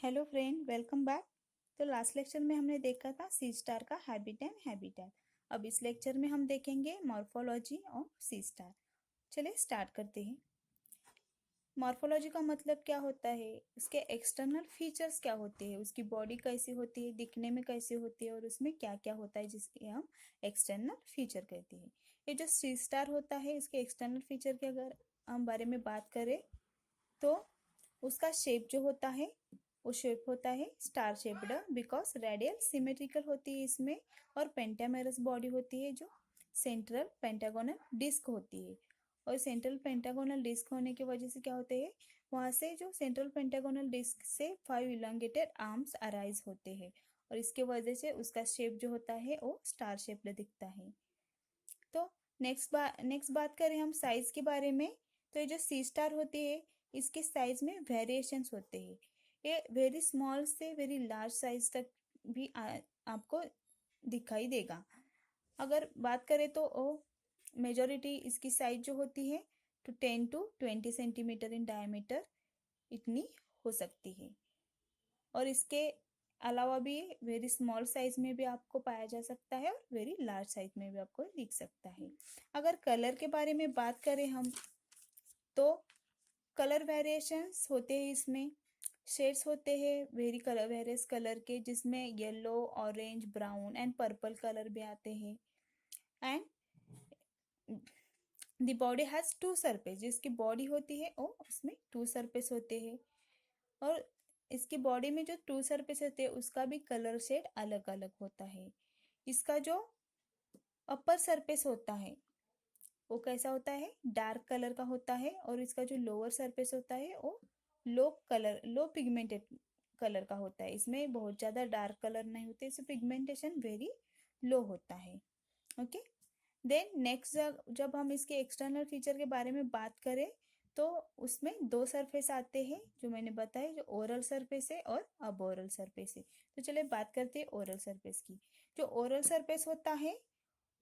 Hello friend, welcome back. तो last lecture में हमने देखा था सी स्टार का हैबिट एंड हैबिटेट। अब इस लेक्चर में हम देखेंगे मॉर्फोलॉजी ऑफ सी स्टार। चलिए स्टार्ट करते हैं। मॉर्फोलॉजी का मतलब क्या होता है, उसके एक्सटर्नल फीचर्स क्या होते हैं, उसकी बॉडी कैसी होती है, दिखने में कैसी होती है और उसमें क्या क्या होता है जिसके हम एक्सटर्नल फीचर कहते हैं। ये जो सी स्टार होता है इसके एक्सटर्नल फीचर के अगर हम बारे में बात करें तो उसका शेप जो होता है वो शेप होता है star shaped, because radial symmetrical होती है इसमें, और पेंटामेरस बॉडी होती है जो सेंट्रल पेंटागोनल डिस्क होती है। और सेंट्रल पेंटागोनल डिस्क होने की वजह से क्या होते हैं, वहाँ से जो सेंट्रल पेंटागोनल डिस्क से 5 इलोंगेटेड आर्म्स अराइज होते हैं और इसके वजह से उसका शेप जो होता है वो स्टार शेप्ड दिखता है। तो नेक्स्ट बात करें हम साइज के बारे में। तो ये जो सी स्टार होती है इसके साइज में वेरिएशंस होते हैं। ये वेरी स्मॉल से वेरी लार्ज साइज तक भी आपको दिखाई देगा। अगर बात करें तो ओ मेजॉरिटी इसकी साइज जो होती है तो 10 to 20 सेंटीमीटर इन डायमीटर इतनी हो सकती है। और इसके अलावा भी वेरी स्मॉल साइज में भी आपको पाया जा सकता है और वेरी लार्ज साइज में भी आपको दिख सकता है। अगर कलर के बारे में बात करें हम तो कलर वेरिएशंस होते हैं इसमें। शेड्स होते हैं वेरी कलर वेरियस कलर के, जिसमें yellow, orange, brown and purple colour भी आते हैं। And the body has two surface, जिसकी बॉडी होती है वो उसमें टू सरफेस होते हैं। और इसकी बॉडी में जो टू सरफेस होते हैं उसका भी कलर शेड अलग अलग होता है। इसका जो अपर सरफेस होता है वो कैसा होता है, डार्क कलर का होता है, और इसका जो लोअर सरफेस होता है वो लो पिगमेंटेड कलर का होता है। इसमें बहुत ज़्यादा डार्क कलर नहीं होते, इसमें पिगमेंटेशन वेरी लो होता है। ओके। देन नेक्स्ट, जब हम इसके एक्सटर्नल फीचर के बारे में बात करें तो उसमें दो सरफेस आते हैं जो मैंने बताया, जो ओरल सरफेस है और अब ओरल सरफेस है। तो चलिए बात करते हैं ओरल सरफेस की। जो ओरल सरफेस होता है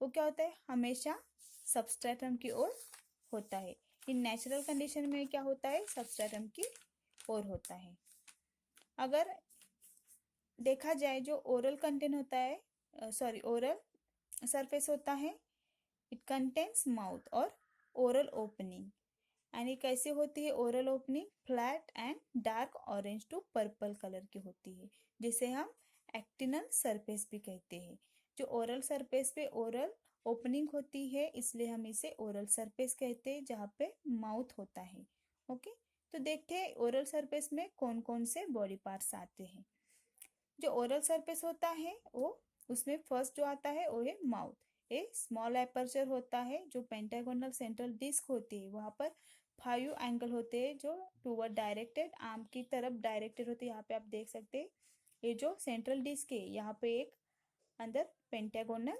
वो क्या होता है, हमेशा सबस्ट्रेटम की ओर होता है। इन नेचुरल कंडीशन में क्या होता है, सबस्ट्रेटम की ओर होता है। अगर देखा जाए जो ओरल कंटेंट होता है, सॉरी ओरल सरफेस होता है, इट कंटेन्स माउथ और ओरल ओपनिंग। एंड ये कैसे होती है, oral opening flat and dark orange to purple colour की होती है, जिसे हम एक्टिनल सरफेस भी कहते हैं। जो ओरल सरफेस पे ओरल ओपनिंग होती है इसलिए हम इसे ओरल सरफेस कहते हैं, जहाँ पे माउथ होता है। ओके। तो देखते हैं ओरल सरफेस में कौन कौन से बॉडी पार्ट्स आते हैं। जो ओरल सरफेस होता है वो उसमें फर्स्ट जो आता है वो है माउथ। ए स्मॉल एपर्चर होता है, जो पेंटागोनल सेंट्रल डिस्क होती है वहां पर 5 एंगल होते हैं जो टूवर्ड डायरेक्टेड आर्म की तरफ डायरेक्टेड होते हैं। यहाँ पे आप देख सकते हैं ये जो सेंट्रल डिस्क है यहाँ पे एक अंदर पेंटागोनल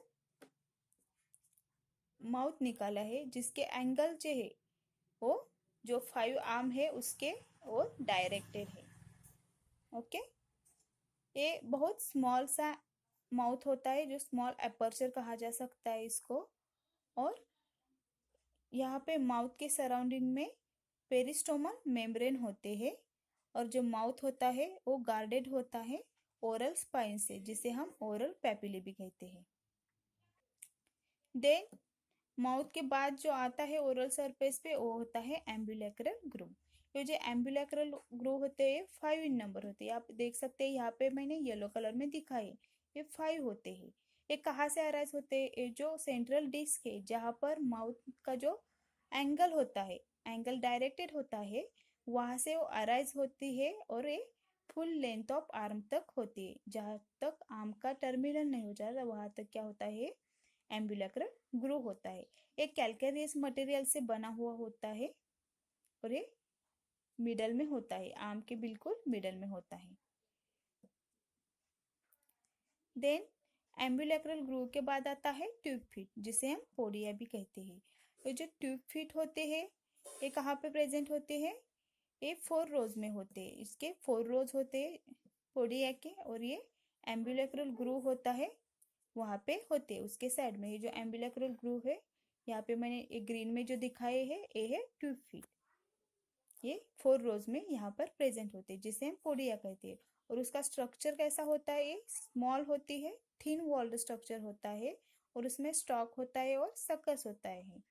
माउथ निकाला है, जिसके एंगल जो है वो जो 5 आर्म है उसके और डायरेक्टेड है। ओके। ये बहुत स्मॉल सा माउथ होता है, जो स्मॉल एपर्चर कहा जा सकता है इसको। और यहाँ पे माउथ के सराउंडिंग में पेरिस्टोमल मेम्ब्रेन होते हैं, और जो माउथ होता है वो गार्डेड होता है ओरल स्पाइन से, जिसे हम ओरल पैपिली भी कहते हैं। देन माउथ के बाद जो आता है ओरल सरफेस पे वो होता है एम्बुलेक्रल ग्रूव। ये जो एम्बुलेक्रल ग्रूव होते हैं 5 इन नंबर होते हैं। आप देख सकते हैं यहाँ पे मैंने येलो कलर में दिखाए, ये 5 होते हैं। ये कहाँ से अराइज होते हैं, ये जो सेंट्रल डिस्क है जहाँ पर माउथ का जो एंगल होता है, एंगल डायरेक्टेड होता है, वहां से वो अराइज होती है और ये फुल लेंथ ऑफ आर्म तक होती है। जहाँ तक आर्म का टर्मिनल नहीं हो जाता वहां तक क्या होता है, एम्बुलेक्रल ग्रूव होता है। एक कैल्केरियस मटेरियल से बना हुआ होता है और ये मिडल में होता है, आर्म के बिल्कुल मिडल में होता है। देन एम्बुलेक्रल ग्रूव के बाद आता है ट्यूब फीट, जिसे हम पोडिया भी कहते हैं। तो जो ट्यूब फीट होते हैं ये कहाँ पे प्रेजेंट होते हैं, ये 4 रोज में होते हैं। इसके 4 रोज होते हैं पोडिया के, और ये एम्बुलेक्रल ग्रूव होता है वहाँ पे होते हैं उसके साइड में। ये जो एम्बुलेक्रल ग्रूव है यहाँ पे मैंने एक ग्रीन में जो दिखाए है ये है ट्यूब फीट। ये 4 रोज में यहाँ पर प्रेजेंट होते हैं, जिसे हम पोडिया कहते हैं। और उसका स्ट्रक्चर कैसा होता है, ये स्मॉल होती है, थिन वॉल्ड स्ट्रक्चर होता है, और उसमें स्टॉक होता है और सकस होता है,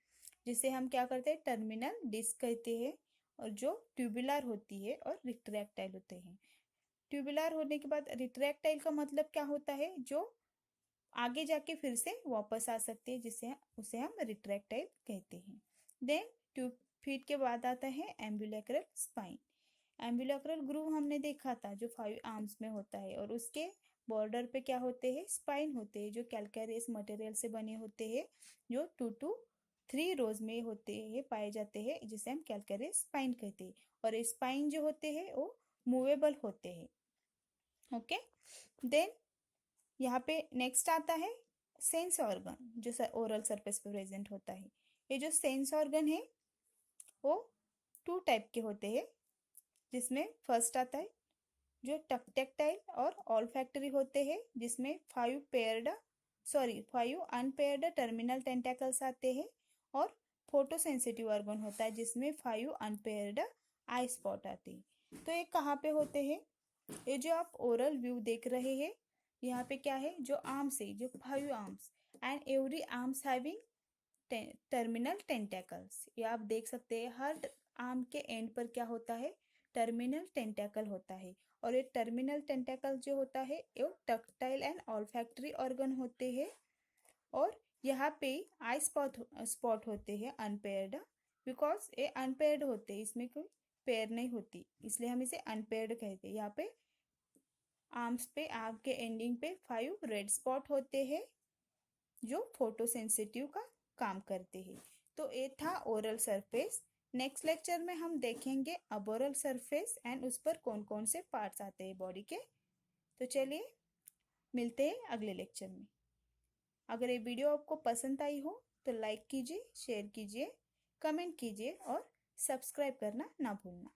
जिसे हम क्या करते हैं, टर्मिनल डिस्क कहते हैं। और जो ट्यूबुलर होती है और रिट्रैक्टाइल होते हैं। ट्यूबुलर होने के बाद रिट्रैक्टाइल का मतलब क्या होता है, जो आगे जाके फिर से वापस आ सकते हैं, जिसे उसे हम रिट्रैक्टाइल कहते हैं। देन ट्यूब फीट के बाद आता है एम्बुलेक्रल स्पाइन। एम्बुलेक्रल ग्रूव हमने देखा था जो 5 आर्म्स में होता है, और उसके बॉर्डर पे क्या होते हैं, स्पाइन होते हैं, जो कैल्केरियस मटेरियल से बने होते हैं, जो 2 to 3 रोज में होते हैं, पाए जाते हैं, जिसे हम कैल्केरियस स्पाइन कहते हैं। और स्पाइन जो होते हैं वो मूवेबल होते हैं। ओके, देन यहाँ पे नेक्स्ट आता है सेंस ऑर्गन, जो ओरल सरफेस पे प्रेजेंट होता है। ये जो सेंस ऑर्गन है वो 2 टाइप के होते हैं, जिसमें फर्स्ट आता है जो टैक्टाइल और ऑल्फैक्टरी होते हैं, जिसमें 5 अनपेयर्ड टर्मिनल टेंटेकल्स आते हैं। और फोटो सेंसिटिव ऑर्गन होता है, जिसमें 5 अनपेयर्ड आई स्पॉट आते हैं। तो ये कहाँ पे होते हैं, ये जो आप ओरल व्यू देख रहे हैं, यहाँ पे क्या है, जो आर्म्स है, जो 5 arms, and every arms having terminal tentacles. ये आप देख सकते हैं, हर आर्म के एंड पर क्या होता है, टर्मिनल टेंटेकल होता है। और ये टर्मिनल टेंटेकल जो होता है ये टक्टाइल एंड ऑल्फैक्टरी ऑर्गन होते हैं। और यहाँ पे आई स्पॉट होते हैं अनपेयर्ड, बिकॉज ये अनपेयर्ड होते हैं, इसमें कोई पेयर नहीं होती, इसलिए हम इसे अनपेयर्ड कहते हैं। यहाँ पे आर्म्स पे, आर्म के एंडिंग पे 5 रेड स्पॉट होते हैं, जो फोटोसेंसिटिव का काम करते हैं। तो ये था ओरल सरफेस। नेक्स्ट लेक्चर में हम देखेंगे अबोरल सरफेस एंड उस पर कौन कौन से पार्ट्स आते हैं बॉडी के। तो चलिए मिलते हैं अगले लेक्चर में। अगर ये वीडियो आपको पसंद आई हो तो लाइक कीजिए, शेयर कीजिए, कमेंट कीजिए और सब्सक्राइब करना ना भूलना।